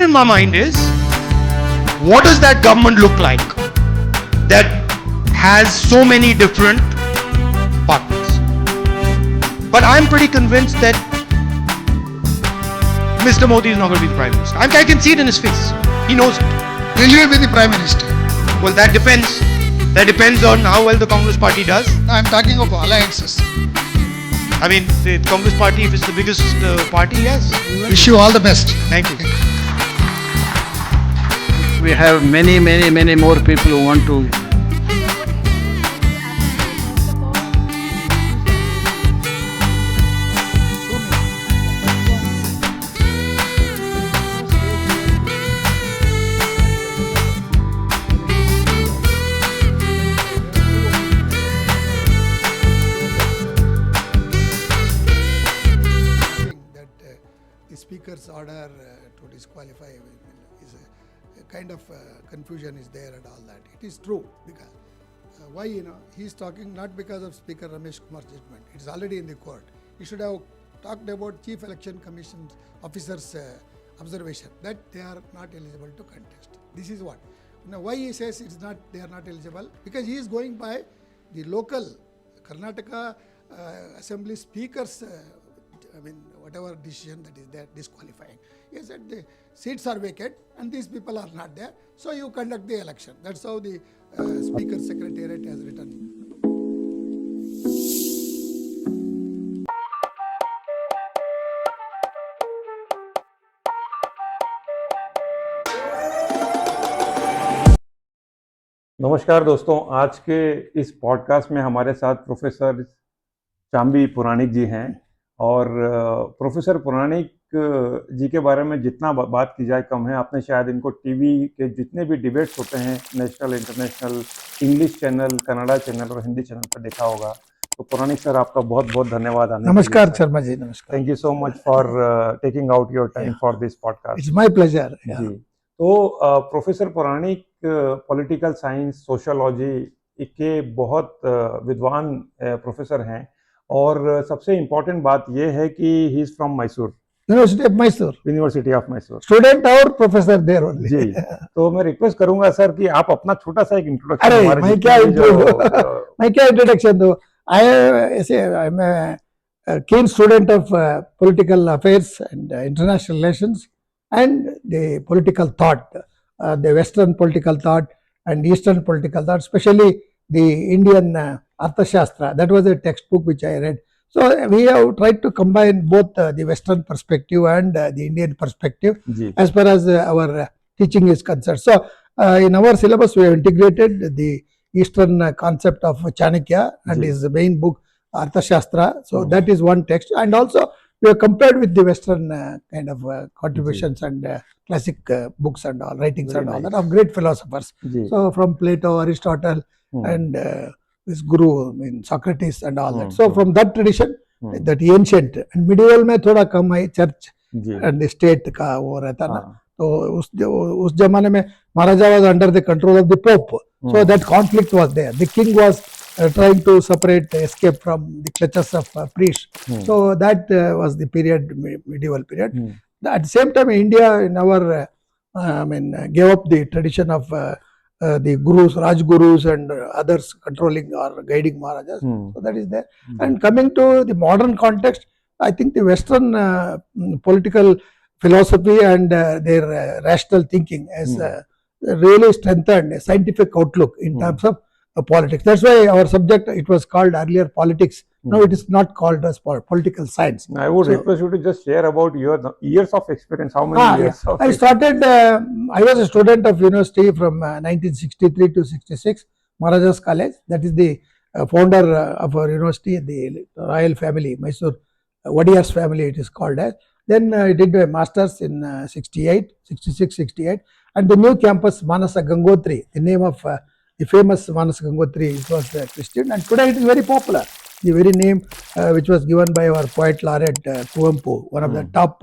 in my mind is, what does that government look like that has so many different partners? But I'm pretty convinced that Mr. Modi is not going to be the Prime Minister. I can see it in his face. He knows it. Will you be the Prime Minister? Well, that depends. That depends on how well the Congress party does. No, I'm talking of alliances. I mean, the Congress party, if it's the biggest party, yes. Wish you all the best. Thank you. We have many more people who want to. That the Speaker's order to disqualify is a kind of confusion is there and all that. It is true because why he is talking not because of Speaker Ramesh Kumar's judgment. It is already in the court. He should have talked about Chief Election Commission officers' observation that they are not eligible to contest. This is what. Now why he says it's not, they are not eligible? Because he is going by the local Karnataka Assembly Speaker's whatever decision that is there disqualifying. He said the seats are vacant and these people are not there, so you conduct the election. That's how the Speaker's Secretariat has written. नमस्कार दोस्तों, आज के इस podcast में हमारे साथ professor चांबी पुराणिक जी हैं और प्रोफेसर पुराणिक जी के बारे में जितना बात की जाए कम है। आपने शायद इनको टीवी के जितने भी डिबेट्स होते हैं, national, international, English channel, Kannada channel और हिंदी चैनल पर देखा होगा। तो पुराणिक सर, आपका बहुत बहुत धन्यवाद आने के लिए। नमस्कार शर्मा जी, नमस्कार। Thank you so much for taking out your time for this podcast. It's my pleasure. जी, तो professor Puranik political science, sociology के बहुत विद्वान प्रोफेसर हैं और सबसे इम्पोर्टेंट बात यह है कि he is from Mysore, university of Mysore, student और प्रोफेसर देयर ओनली। जी, तो मैं रिक्वेस्ट करूंगा सर कि आप अपना छोटा सा एक इंट्रोडक्शन। अरे मैं क्या इंट्रोडक्शन दूं? I am a keen student of political affairs and international relations and the political thought, the Western political thought and Eastern political thought, especially the Indian Arthashastra. That was a textbook which I read. So we have tried to combine both the Western perspective and the Indian perspective as far as our teaching is concerned. So in our syllabus we have integrated the Eastern concept of Chanakya and his main book Arthashastra. So that is one text, and also we have compared with the Western kind of contributions and classic books and all, writings and all that of great philosophers. So from Plato, Aristotle and his guru, Socrates and all that. So from that tradition, that ancient and medieval में थोड़ा कम है, church and the state का वो रहता ना, तो उस जमाने में महाराजा was under the control of the Pope. So that conflict was there. The king was trying to separate, escape from the clutches of priests. So that was the period, medieval period. At the same time, India in our gave up the tradition of the gurus, Rajgurus and others controlling or guiding Maharajas. So that is there. And coming to the modern context, I think the Western political philosophy and their rational thinking has really strengthened a scientific outlook in terms of politics. That's why our subject, it was called earlier politics. Now it is not called as political science. I would request you to just share about your years of experience. How many years? Yeah. I started, I was a student of university from 1963 to 66, Maharajas College. That is the founder of our university, the royal family, Mysore Wadiyar's family it is called as. Then I did my masters in 68, 66, 68. And the new campus, Manasa Gangotri, the name of the famous Manasa Gangotri, it was Christian. And today it is very popular. The very name which was given by our poet laureate Kuvempu, one of the top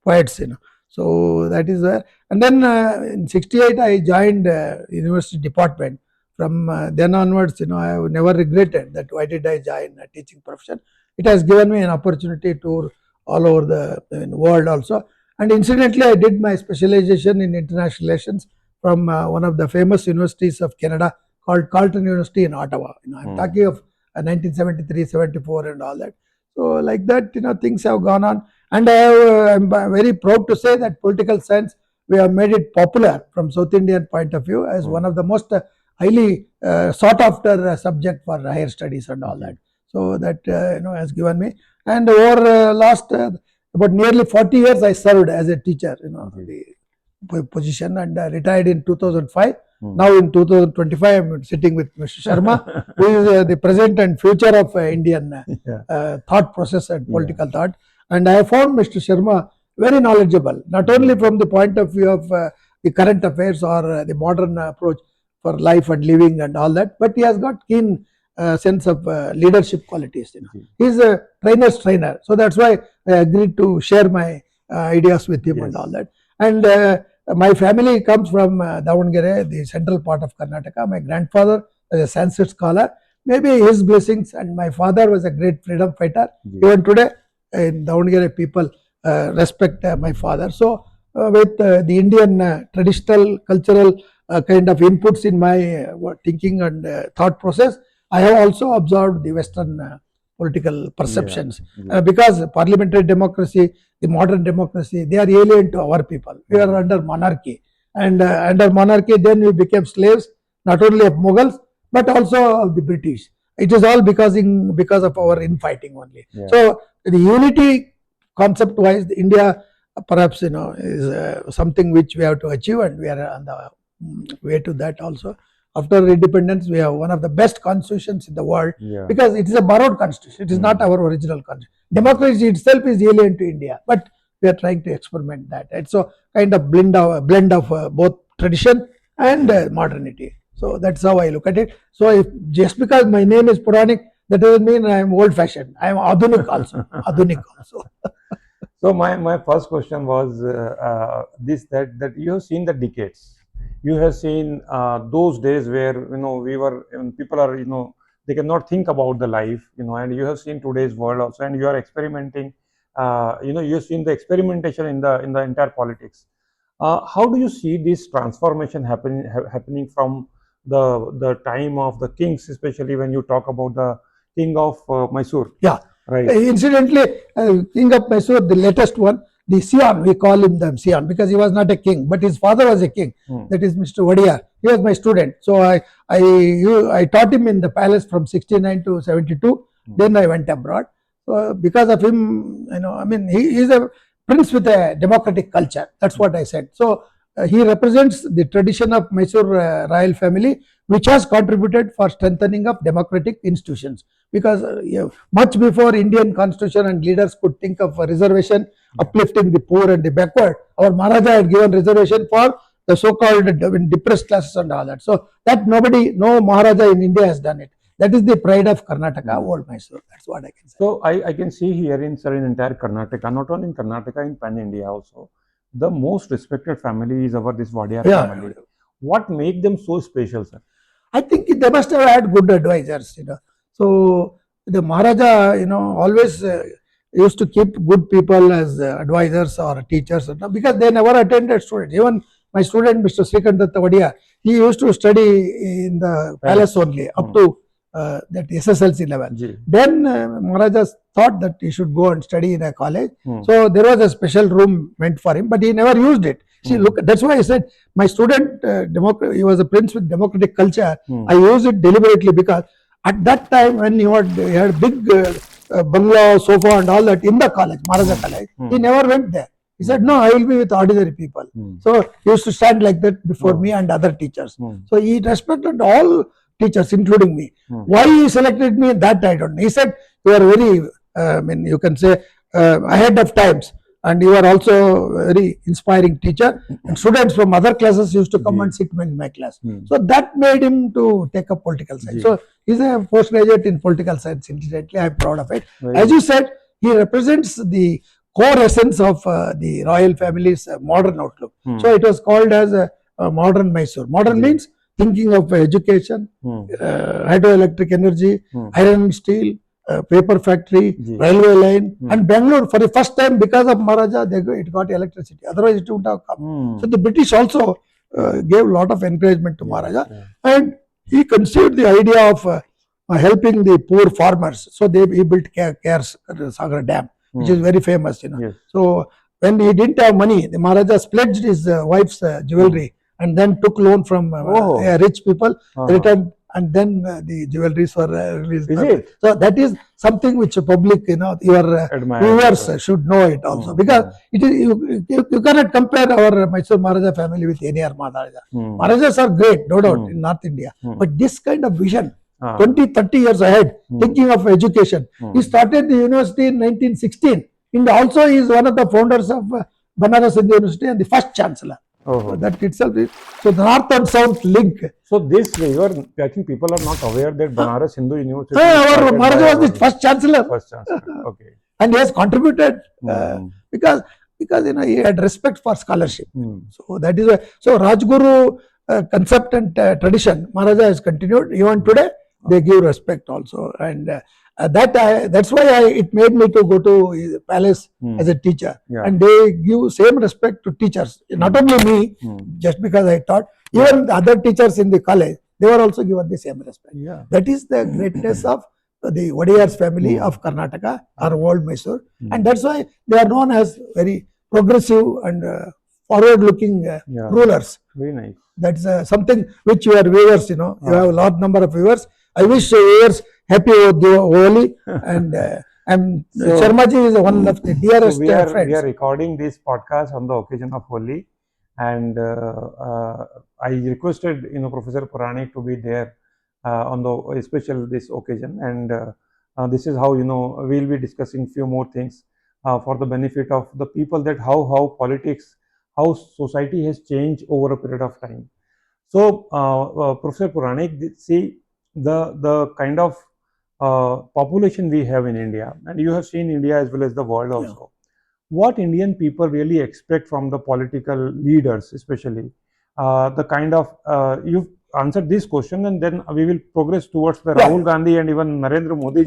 poets, So that is where. And then in 68 I joined university department. From then onwards, I have never regretted that why did I join a teaching profession. It has given me an opportunity to all over the world also. And incidentally, I did my specialization in international relations from one of the famous universities of Canada called Carleton University in Ottawa. I'm talking of 1973, 74 and all that. So like that, things have gone on. And I'm very proud to say that political science, we have made it popular from South Indian point of view as one of the most highly sought after subject for higher studies and all that. So that has given me. And over last about nearly 40 years, I served as a teacher, the position, and retired in 2005. Now in 2025, I'm sitting with Mr. Sharma, who is the present and future of Indian thought process and political thought. And I have found Mr. Sharma very knowledgeable, not only from the point of view of the current affairs or the modern approach for life and living and all that, but he has got keen sense of leadership qualities. He is a trainer's trainer, so that's why I agreed to share my ideas with him and all that. And my family comes from Davangere, the central part of Karnataka. My grandfather was a Sanskrit scholar. Maybe his blessings, and my father was a great freedom fighter. Even today, in Davangere, people respect my father. So, with the Indian traditional, cultural kind of inputs in my thinking and thought process, I have also observed the Western political perceptions because parliamentary democracy, the modern democracy, they are alien to our people. We are under monarchy, and under monarchy, then we became slaves not only of Mughals but also of the British. It is all because of our infighting only. So the unity concept wise, India perhaps is something which we have to achieve, and we are on the way to that also. After independence, we have one of the best constitutions in the world because it is a borrowed constitution. It is not our original constitution. Democracy itself is alien to India, but we are trying to experiment that. It's so kind of blend of both tradition and modernity. So that's how I look at it. So if just because my name is Puranik, that doesn't mean I am old-fashioned. I am Adhunik also. Adhunik also. So my first question was that you have seen the decades. You have seen those days where people are they cannot think about the life, and you have seen today's world also, and you are experimenting. You have seen the experimentation in the entire politics. How do you see this transformation happening from the time of the kings, especially when you talk about the king of Mysore? Yeah. Right. Incidentally, king of Mysore, the latest one, the Sion, we call him the Sion because he was not a king, but his father was a king. That is Mr. Wadia. He was my student. So I taught him in the palace from 69 to 72. Then I went abroad. So because of him, he is a prince with a democratic culture. That's what I said. So he represents the tradition of Mysore royal family, which has contributed for strengthening of democratic institutions. Because much before Indian constitution and leaders could think of a reservation uplifting the poor and the backward, our Maharaja had given reservation for the so-called depressed classes and all that. So that no Maharaja in India has done it. That is the pride of Karnataka, old Mysore. That's what I can say. So I can see here in entire Karnataka, not only in Karnataka, in Pan India also, the most respected family is this Wadia family. What makes them so special, sir? I think they must have had good advisors, So the Maharaja, always used to keep good people as advisors or teachers, because they never attended students. Even my student, Mr. Srikandatta Wadia, he used to study in the palace only up to that SSLC level. Then Maharaja thought that he should go and study in a college. So there was a special room meant for him, but he never used it. See, look, that's why I said my student, he was a prince with democratic culture. I used it deliberately because at that time when he had big bungalow, sofa and all that in the college, Maharaja College, he never went there. He said, no, I will be with ordinary people. So he used to stand like that before me and other teachers. So he respected all teachers, including me. Why he selected me, that I don't know. He said, you are very, you can say, ahead of times. And you are also a very inspiring teacher. And students from other classes used to come and sit in my class. So that made him to take up political science. So he's a postgraduate in political science. Incidentally, I'm proud of it. As you said, he represents the core essence of the royal family's modern outlook. So it was called as a modern Mysore. Modern means thinking of education, hydroelectric energy, iron and steel, paper factory, Ji. railway line, and Bangalore for the first time because of Maharaja, it got electricity. Otherwise, it wouldn't have come. So the British also gave a lot of encouragement to Maharaja, and he conceived the idea of helping the poor farmers. So he built Sagar Dam, which is very famous, Yes. So when he didn't have money, the Maharaja pledged his wife's jewelry and then took loan from rich people, returned, and then the jewelries were released. Is it? So that is something which public, your viewers should know it also, because it is you cannot compare our Mysore Maharaja family with any other Maharaja. Maharajas are great, no doubt, in North India, but this kind of vision, 20-30 years ahead, thinking of education. He started the university in 1916. And also he is one of the founders of Banaras Hindu University and the first chancellor. So that itself is, so the north and south link. So this I think people are not aware that Banaras Hindu University. Our Maharaja was the first chancellor. First chancellor. Okay. And he has contributed because he had respect for scholarship. So that is why. So Rajguru concept and tradition, Maharaja has continued. Even today, they give respect also, and that's why it made me to go to his palace as a teacher, and they give same respect to teachers. Not only me, just because I taught, even the other teachers in the college, they were also given the same respect. That is the greatness of the Wadiyar's family of Karnataka or old Mysore, and that's why they are known as very progressive and forward-looking rulers. Very nice. That's something which your viewers, you have a large number of viewers. I wish viewers happy Holi, and Sharmaji is one of the dearest friends. We are recording this podcast on the occasion of Holi, and I requested Professor Puranik to be there on the special this occasion, and this is how we'll be discussing few more things for the benefit of the people, that how politics, how society has changed over a period of time. So Professor Puranik, see the kind of population we have in India, and you have seen India as well as the world also. What Indian people really expect from the political leaders, especially the kind of you've answered this question, and then we will progress towards the Rahul Gandhi and even Narendra Modi.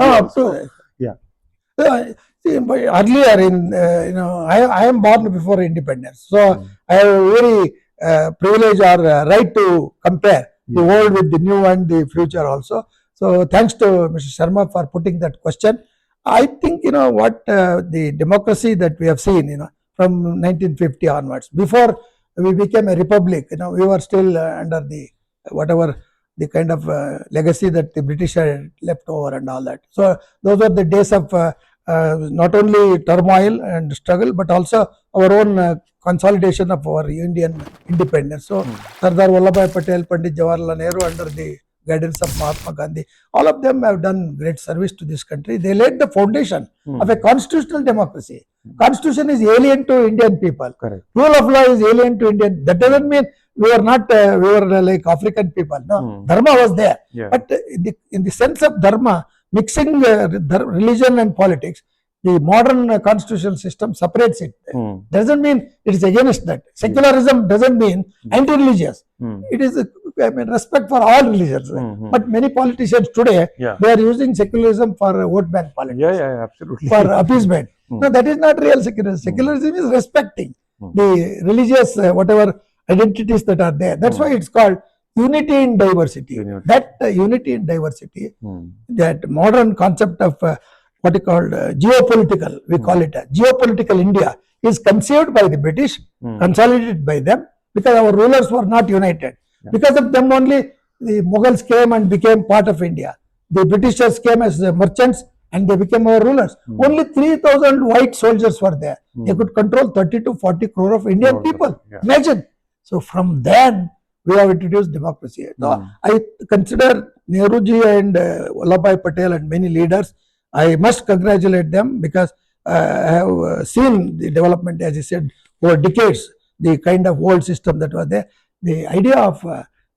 See, earlier in I am born before independence, so I have a very privilege or right to compare the old with the new and the future also. So thanks to Mr. Sharma for putting that question. I think what the democracy that we have seen from 1950 onwards, before we became a republic, we were still under the whatever the kind of legacy that the British had left over and all that. So those were the days of not only turmoil and struggle, but also our own consolidation of our Indian independence. So Sardar Vallabhbhai Patel, Pandit Jawaharlal Nehru, under the guidance of Mahatma Gandhi, all of them have done great service to this country. They laid the foundation of a constitutional democracy. Constitution is alien to Indian people. Correct. Rule of law is alien to Indian. That doesn't mean we were not, we were like African people. No, Dharma was there. But in the sense of Dharma, mixing religion and politics, the modern constitutional system separates it. Doesn't mean it is against that. Secularism doesn't mean anti-religious. It is respect for all religions. But many politicians today, they are using secularism for vote bank politics. Absolutely. For appeasement. No, that is not real secularism. Secularism is respecting the religious whatever identities that are there. That's why it's called unity in diversity. That unity in diversity, that modern concept of what is called geopolitical, we call it geopolitical India, is conceived by the British, consolidated by them, because our rulers were not united. Because of them only the Mughals came and became part of India. The Britishers came as merchants and they became our rulers. Only 3,000 white soldiers were there. They could control 30 to 40 crore of Indian people. Imagine. So from then we have introduced democracy. So I consider Nehruji and Vallabhbhai Patel and many leaders. I must congratulate them, because I have seen the development, as I said, over decades, the kind of old system that was there. The idea of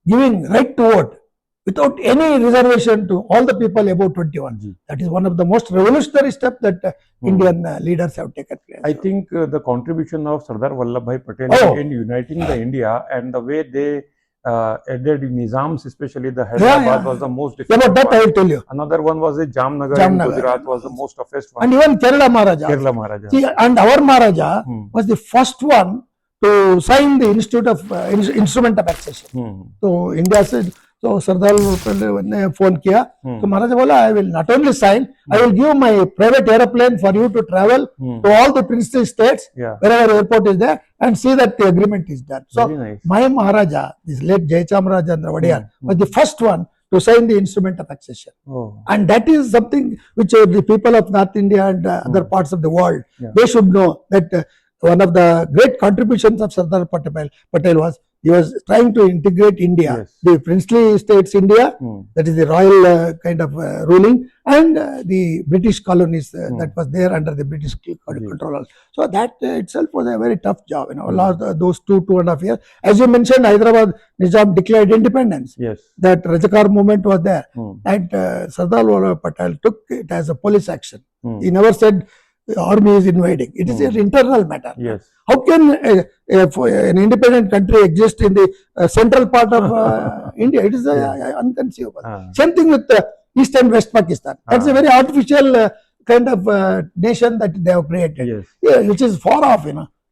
giving right to vote without any reservation to all the people above 21. That is one of the most revolutionary steps that Indian leaders have taken place. I think the contribution of Sardar Vallabhbhai Patel in uniting the India, and the way they added Nizams, especially the Yeah, Hyderabad yeah. was the most About difficult that I one. will tell you. Another one was the Jamnagar in Jamnagar. Gujarat was the most toughest one. And even Kerala Maharaja. Kerala Maharaja. See, and our Maharaja was the first one to sign the Institute of Instrument of Accession. So India said, so Sardar ने phone किया, तो महाराजा बोला, I will not only sign, I will give my private aeroplane for you to travel to all the princely states, wherever airport is there, and see that the agreement is done. So nice. my Maharaja, this late Jayachamrajendra Vadiyar, was the first one to sign the Instrument of Accession. And that is something which the people of North India and other parts of the world, they should know that one of the great contributions of Sardar Patel was he was trying to integrate India, the princely states India, that is the royal kind of ruling, and the British colonies that was there under the British control. So that itself was a very tough job, last those 2.5 years. As you mentioned, Hyderabad Nizam declared independence. That Rajakar movement was there, and Sardar Vallabhbhai Patel took it as a police action. He never said the army is invading. It is an internal matter. How can an independent country exist in the central part of India? It is unconceivable. Same thing with East and West Pakistan. That's a very artificial kind of nation that they have created, which is far off,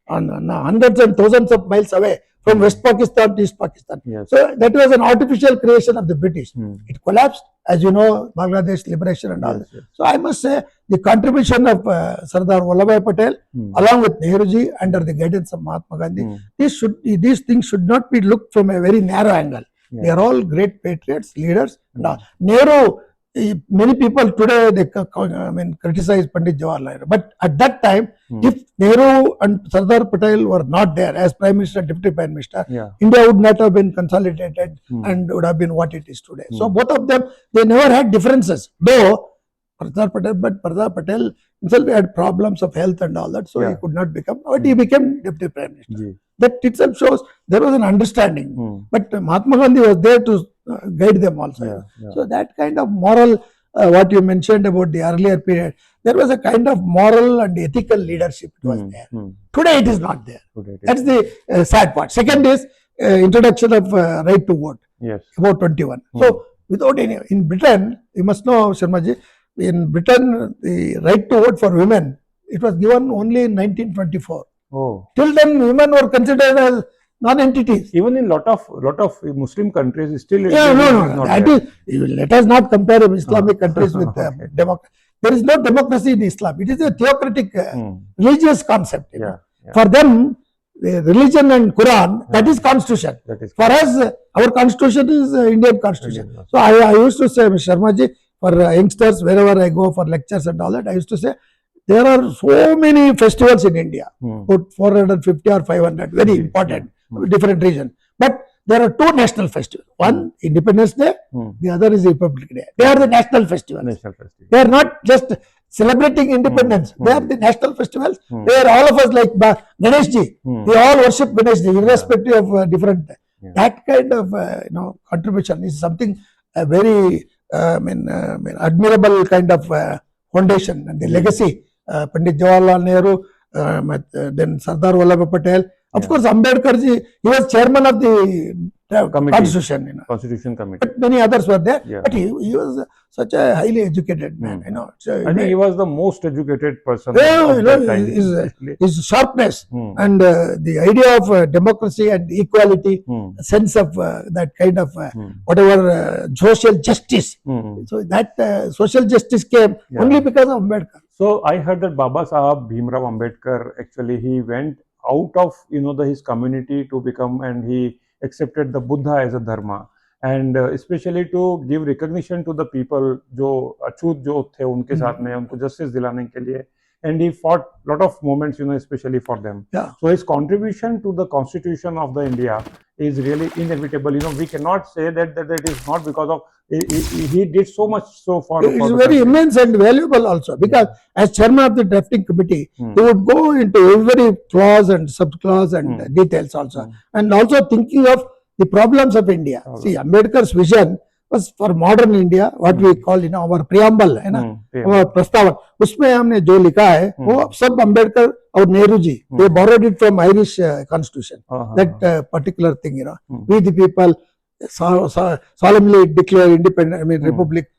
on hundreds and thousands of miles away from West Pakistan to East Pakistan. So that was an artificial creation of the British. It collapsed, as you know, Bangladesh liberation and all that. So I must say the contribution of Sardar Vallabhbhai Patel, along with Nehruji, under the guidance of Mahatma Gandhi, these things should not be looked from a very narrow angle. They are all great patriots, leaders. Nehru, many people today they criticize Pandit Jawaharlal Nehru, but at that time, if Nehru and Sardar Patel were not there as Prime Minister, Deputy Prime Minister, India would not have been consolidated and would have been what it is today. So both of them, they never had differences, though Sardar Patel himself had problems of health and all that, so he could not become, but he became Deputy Prime Minister. That itself shows there was an understanding, but Mahatma Gandhi was there to guide them also. So that kind of moral, what you mentioned about the earlier period, there was a kind of moral and ethical leadership was there. Today it is not there. That's the sad part. Second is introduction of right to vote, about 21. So without any, in Britain, you must know, Sharmaji, in Britain, the right to vote for women, it was given only in 1924. Till then, women were considered as non-entities. Even in lot of Muslim countries, still let us not compare Islamic countries with democracy. There is no democracy in Islam. It is a theocratic religious concept. For them, religion and Quran, that is constitution. For us, our constitution is Indian constitution. So I used to say, Mr. Sharmaji, for youngsters, wherever I go for lectures and all that, I used to say, there are so many festivals in India, about 450 or 500, very important, different regions. But there are two national festivals. One, Independence Day, the other is Republic Day. They are the national festivals. They are not just celebrating independence. They are the national festivals where all of us, like Ganeshji, we all worship Ganeshji, irrespective of different. That kind of contribution is something very admirable kind of foundation, and the legacy. Pandit Jawaharlal Nehru, then Sardar Vallabhbhai Patel. Of course, Ambedkar ji, he was chairman of the Constitution Committee. But many others were there. But he was such a highly educated man. I think he was the most educated person. His sharpness and the idea of democracy and equality, sense of that kind of whatever social justice. So that social justice came only because of Ambedkar. So I heard that Baba Sahab Bhimrao Ambedkar, actually he went out of his community to become, and he accepted the Buddha as a dharma, and especially to give recognition to the people जो अछूत जो थे उनके साथ में उनको justice दिलाने के लिए, and he fought lot of movements especially for them. So his contribution to the constitution of the India is really inevitable. We cannot say that it is not because of he did so much for it is very immense and valuable also, because as chairman of the drafting committee, he would go into every clause and subclause and details also, and also thinking of the problems of India. See, Ambedkar's vision was for modern India, what we call our preamble, है ना, our प्रस्तावना, उसमें हमने जो लिखा है वो सब अम्बेडकर और Nehru ji, they borrowed it from Irish constitution, that particular thing, we the people solemnly declare independent, republic,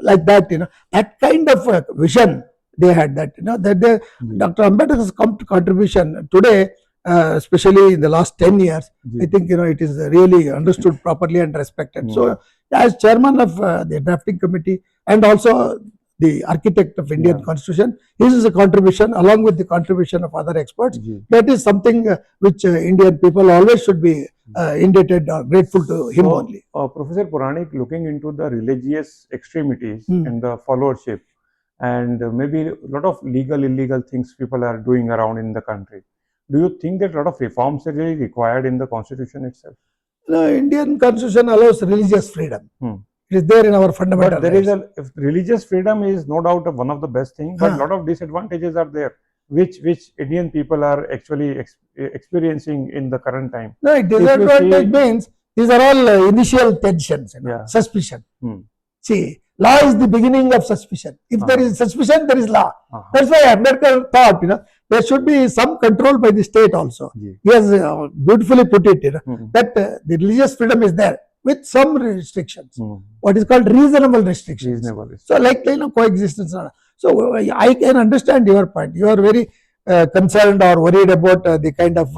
like that, that kind of vision they had, that that Dr. Ambedkar's contribution today, especially in the last 10 years, I think it is really understood properly and respected. So as chairman of the drafting committee and also the architect of Indian Constitution, his is a contribution along with the contribution of other experts. That is something which Indian people always should be indebted or grateful to him only. Professor Puranik, looking into the religious extremities and the followership, and maybe a lot of legal, illegal things people are doing around in the country, do you think that a lot of reforms are really required in the constitution itself? The Indian constitution allows religious freedom. It is there in our fundamental But there rights. is religious freedom is no doubt one of the best things, but a lot of disadvantages are there, which Indian people are actually experiencing in the current time. No, disadvantage means these are all initial tensions, suspicion. See, law is the beginning of suspicion. If there is suspicion, there is law. That's why Ambedkar thought, there should be some control by the state also. He has beautifully put it, that the religious freedom is there with some restrictions. What is called reasonable restrictions. So like coexistence. So I can understand your point. You are very concerned or worried about the kind of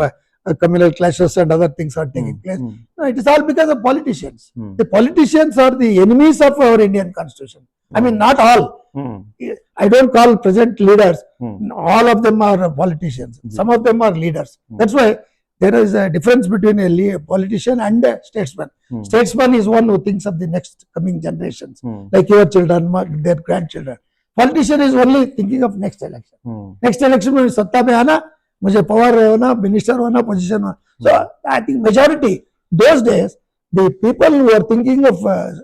communal clashes and other things are taking place. No, it is all because of politicians. The politicians are the enemies of our Indian constitution. I mean, not all. I don't call present leaders. All of them are politicians. Some of them are leaders. That's why there is a difference between a politician and a statesman. Statesman is one who thinks of the next coming generations, like your children, their grandchildren. Politician is only thinking of next election. Next election में सत्ता में आना, मुझे power होना, minister होना, position होना. So I think majority those days, the people who are thinking of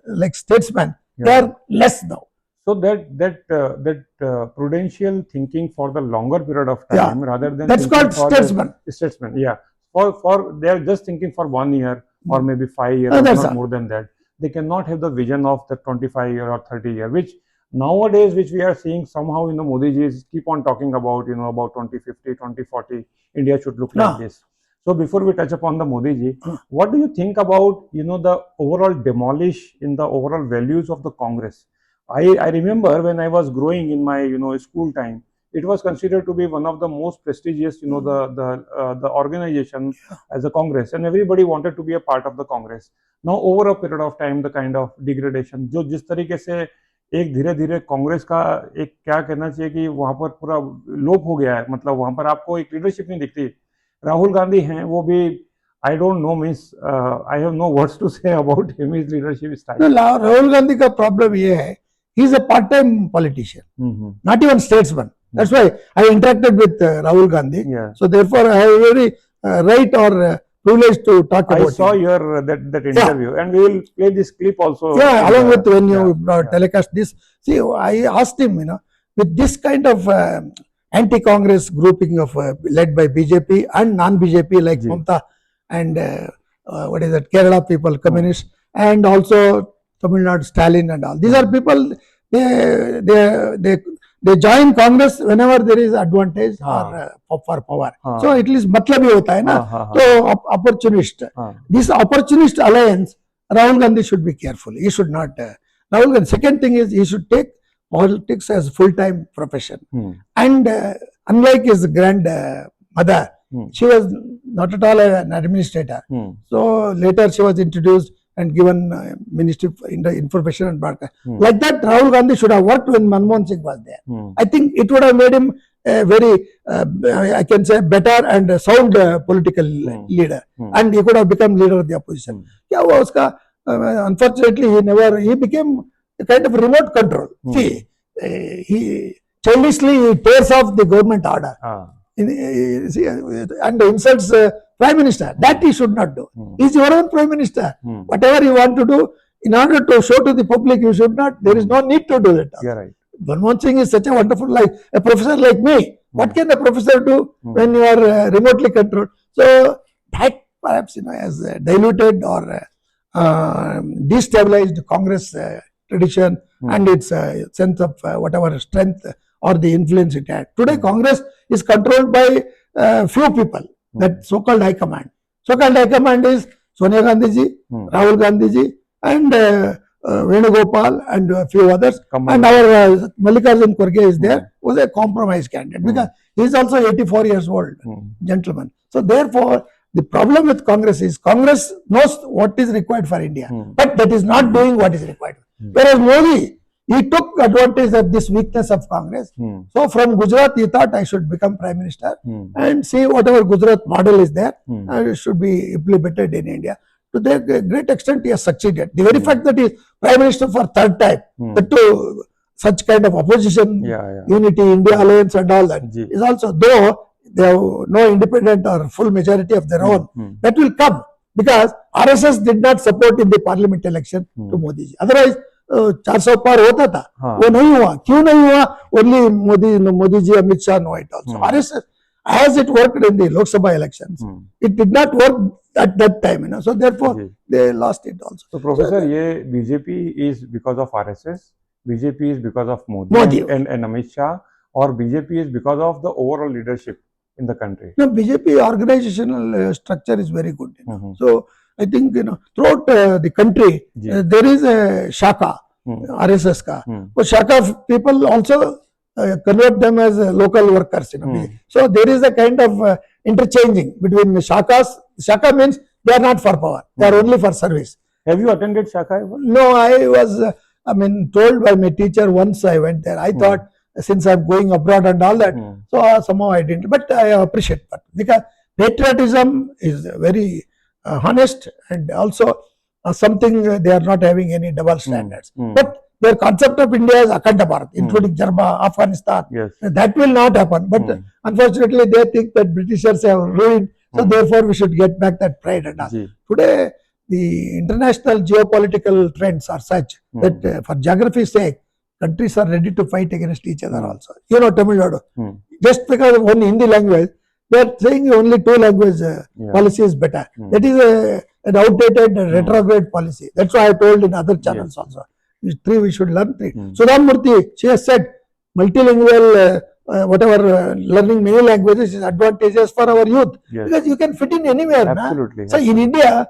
like statesmen, they are less now. So that prudential thinking for the longer period of time, rather than that's called statesman. Statesman, for they are just thinking for 1 year or maybe 5 years, or not more than that. They cannot have the vision of the 25 year or 30 year, which nowadays, which we are seeing somehow, Modi ji keep on talking about, about 2050, 2040, India should look like this. So before we touch upon the Modi ji, what do you think about, the overall demolish in the overall values of the Congress? I remember when I was growing in my, school time, it was considered to be one of the most prestigious, the organization as a Congress, and everybody wanted to be a part of the Congress. Now, over a period of time, the kind of degradation, जो जिस तरीके से एक धीरे धीरे कांग्रेस का एक क्या कहना चाहिए कि वहां पर पूरा लोप हो गया है, मतलब वहां पर आपको एक लीडरशिप नहीं दिखती. राहुल गांधी हैं, वो भी I don't know, means I have no words to say about him, his leadership style. No, Rahul Gandhi का problem ये है, he is a part-time politician, not even statesman. That's why I interacted with Rahul Gandhi. So therefore, I have very right or privilege to talk about. I saw your that interview, and we will play this clip also. Yeah, along with when you telecast this. See, I asked him, with this kind of anti-Congress grouping of led by BJP and non-BJP like Mamta and what is that, Kerala people, communists, and also Tamil Nadu, Stalin and all. These are people, they join Congress whenever there is advantage or for power. So at least matlabi hota hai na. So opportunist. This opportunist alliance, Rahul Gandhi should be careful. He should not. Rahul Gandhi. Second thing is he should take politics as full-time profession. And unlike his grandmother, she was not at all an administrator. So later she was introduced and given Ministry of Information and Broadcast. Like that, Rahul Gandhi should have worked when Manmohan Singh was there. I think it would have made him a very, I can say, better and sound political leader. And he could have become leader of the opposition. Unfortunately, he became a kind of remote control. See, he childishly tears off the government order. And insults Prime Minister. That he should not do. He is your own Prime Minister. Whatever you want to do, in order to show to the public, you should not. There is no need to do that. You're right. Manmohan Singh is such a wonderful life. A professor like me, what can a professor do when you are remotely controlled? So that perhaps has diluted or destabilized Congress tradition and its sense of whatever strength or the influence it had. Today, Congress is controlled by few people, that so-called high command. So-called high command is Sonia Gandhi ji, Rahul Gandhi ji, and Venugopal and a few others. And our Mallikarjun Kharge is there, was a compromise candidate because he is also 84 years old, gentleman. So therefore, the problem with Congress is Congress knows what is required for India, but that is not doing what is required. Whereas Modi, he took advantage of this weakness of Congress. So from Gujarat, he thought I should become Prime Minister and see whatever Gujarat model is there, it should be implemented in India. To that great extent, he has succeeded. The very fact that he is Prime Minister for third time, that to such kind of opposition, unity, India alliance and all that is also, though they have no independent or full majority of their own, that will come because RSS did not support in the parliament election to Modi ji. Otherwise, 400 पार होता था, वो नहीं हुआ. क्यों नहीं हुआ? Only Modi ji, Amit Shah know it also. RSS, as it worked in the Lok Sabha elections, it did not work at that time, so therefore they lost it also. So Professor, ये BJP is because of RSS, BJP is because of Modi. And Amit Shah, or BJP is because of the overall leadership in the country? No, BJP organizational structure is very good. So I think throughout the country there is a Shaka, RSS ka. So Shaka people also convert them as local workers. So there is a kind of interchanging between the Shakas. Shaka means they are not for power; they are only for service. Have you attended Shaka ever? No, I was told by my teacher once I went there. I thought, since I'm going abroad and all that, so somehow I didn't. But I appreciate that because patriotism is very honest and also something they are not having any double standards. But their concept of India is Akhanda Bharat, including Jarba, Afghanistan. That will not happen. But unfortunately, they think that Britishers have ruined, so therefore we should get back that pride and all. Today, the international geopolitical trends are such that for geography's sake, countries are ready to fight against each other also. Tamil Nadu, just because of only Hindi language, they are saying only two language policy is better. That is an outdated retrograde policy. That's why I told in other channels also. We should learn three. Sudham Murthy, she has said multilingual, learning many languages is advantageous for our youth because you can fit in anywhere. Absolutely. So in India,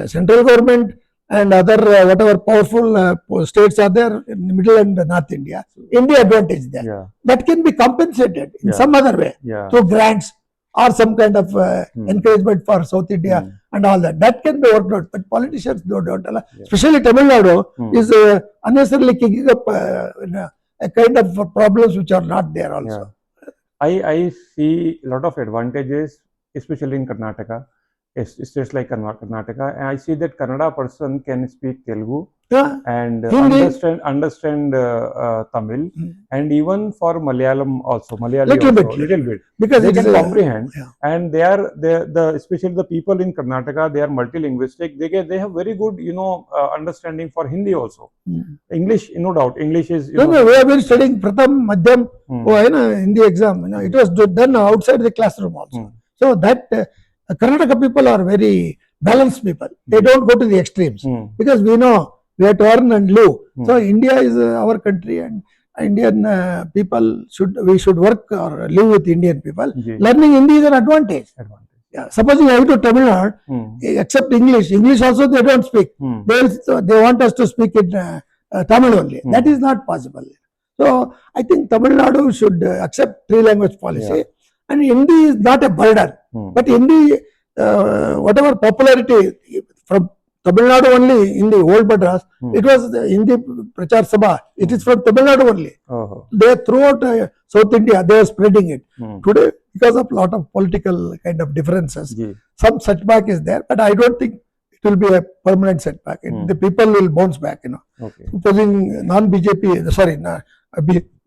central government and other powerful states are there in the middle and North India. India advantage there. That can be compensated in some other way through grants or some kind of encouragement for South India and all that. That can be worked out, but politicians don't allow. Especially Tamil Nadu is unnecessarily kicking up a kind of problems which are not there also. I see a lot of advantages, especially in Karnataka. States like Karnataka, and I see that Kannada person can speak Telugu and understand Tamil, and even for Malayalam also, little bit, because they can comprehend, and they are especially the people in Karnataka, they are multilinguistic. They have very good understanding for Hindi also. English, no doubt, English is. We have been studying Pratham Madhyam Hindi exam. It was done outside the classroom also. So that. Karnataka people are very balanced people. They don't go to the extremes because we know we have to earn and live. So India is our country, and Indian people we should work or live with Indian people. Learning Hindi is an advantage. Supposing I go to Tamil Nadu, except English also they don't speak. They want us to speak in Tamil only. That is not possible. So I think Tamil Nadu should accept three language policy. And Hindi is not a burden, but Hindi, whatever popularity from Tamil Nadu only in the old Madras, it was the Hindi Prachar Sabha. It is from Tamil Nadu only. They throughout South India, they are spreading it. Today, because of lot of political kind of differences, some setback is there, but I don't think it will be a permanent setback. The people will bounce back. Supposing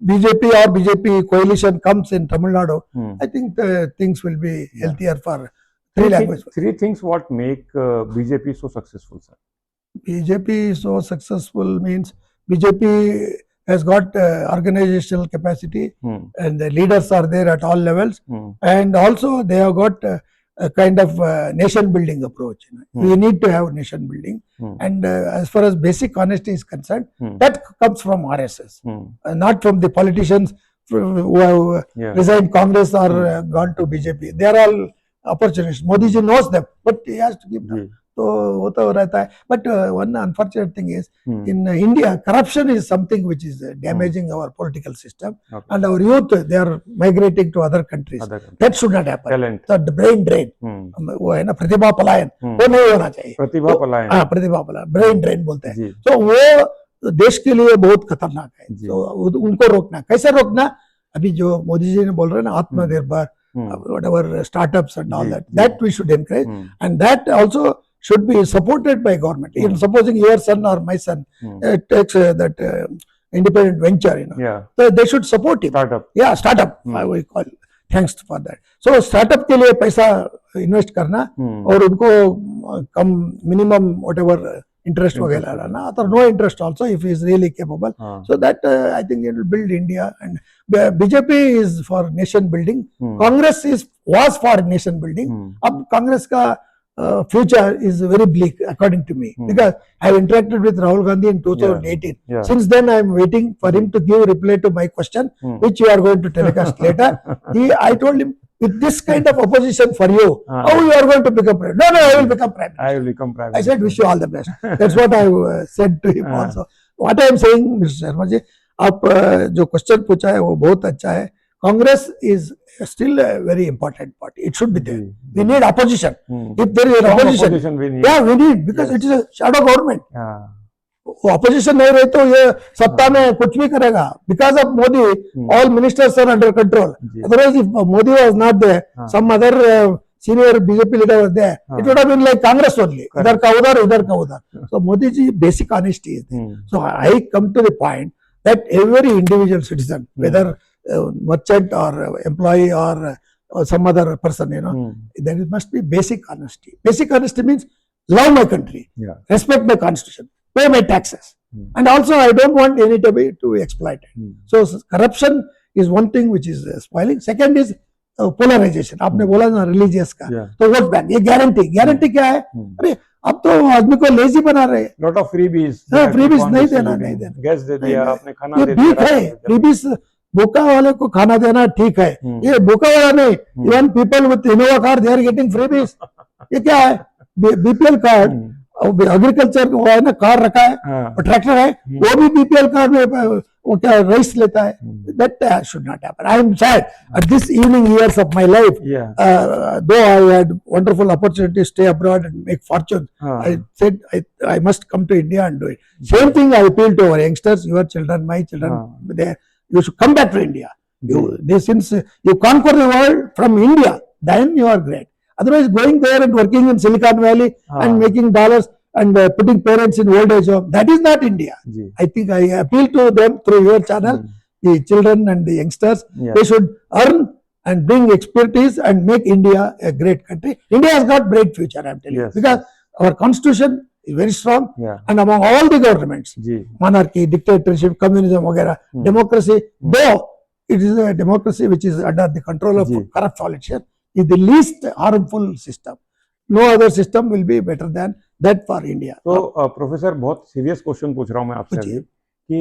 BJP or BJP coalition comes in Tamil Nadu, I think things will be healthier for three languages. Three things what make BJP so successful, sir? BJP so successful means BJP has got organizational capacity and the leaders are there at all levels, and also they have got a kind of nation building approach. We need to have nation building, and as far as basic honesty is concerned, that comes from RSS, not from the politicians who have resigned Congress or gone to BJP. They are all opportunists. Modi ji knows them, but he has to give them. So वो तो रहता है. But one unfortunate thing is in India, corruption is something which is damaging our political system, and our youth, they are migrating to other countries. That should not happen. So the brain drain, वो है ना प्रतिभा पलायन, वो नहीं होना चाहिए. प्रतिभा पलायन, हाँ प्रतिभा पलायन, brain drain बोलते हैं. So वो देश के लिए बहुत खतरनाक है. So उनको रोकना, कैसे रोकना? अभी जो मोदी जी ने बोल रहे हैं ना आत्मनिर्भर, whatever startups and all that we should encourage, and that also should be supported by government. Even supposing your son or my son takes that independent venture, so they should support him. Startup. Yeah, startup. I will call. Thanks for that. So startup के लिए पैसा invest करना और उनको कम minimum whatever interest वगैरह रहना, or no interest also if he is really capable. So that I think it will build India, and BJP is for nation building. Congress was for nation building. अब Congress का future is very bleak according to me, because I have interacted with Rahul Gandhi in 2018. Since then I am waiting for him to give reply to my question, which you are going to telecast later. I told him, with this kind of opposition for you, how you are going to become president? No, I will become prime minister. I will become prime minister. I said, wish you all the best. That's what I said to him also. What I am saying, Mr. Sharma ji, आप जो question पूछा है वो बहुत अच्छा है. Congress is still a very important party. It should be there. We need opposition. If there is an opposition, we need, because it is a shadow government. Opposition नहीं रहे तो ये सत्ता में कुछ भी करेगा. Because of Modi, all ministers are under control. Otherwise, if Modi was not there, some other senior BJP leader was there, it would have been like Congress only. इधर का उधर, उधर का उधर. So Modi ji, basic honesty is there. So I come to the point that every individual citizen, whether merchant or employee or some other person, there must be basic honesty. Basic honesty means love my country, respect my constitution, pay my taxes, and also I don't want anybody to exploit it. So corruption is one thing which is spoiling. Second is polarization. आपने बोला ना religious का, तो vote bank, ये guarantee क्या है? अरे अब तो आदमी को लेजी बना रहे हैं. Lot of freebies. freebies नहीं देना. गैस दे दिया, आपने खाना दे दिया. ठीक है, freebies भूखा वाले को खाना देना ठीक है. ये भूखा वाला नहीं. Even people with Innova car, they are getting freebies. ये क्या है? BPL कार्ड, एग्रीकल्चर वो है ना, कार रखा है और ट्रैक्टर है, वो भी BPL कार्ड में वो क्या राइस लेता है. That should not happen. I am sad at this evening years of my life. Though I had wonderful opportunity to stay abroad and make fortune, I said I must come to India and do it. Same thing I appeal to our youngsters, your children, my children. You should come back to India. Since you conquer the world from India, then you are great. Otherwise, going there and working in Silicon Valley and making dollars and putting parents in old age home, that is not India. I think I appeal to them through your channel, the children and the youngsters. They should earn and bring expertise and make India a great country. India has got great future, I am telling you, because our constitution is very strong, and among all the governments, monarchy, dictatorship, communism, वगैरह, democracy, though it is a democracy which is under the control of corrupt politicians, is the least harmful system. No other system will be better than that for India. तो professor बहुत serious question पूछ रहा हूँ मैं आपसे अभी कि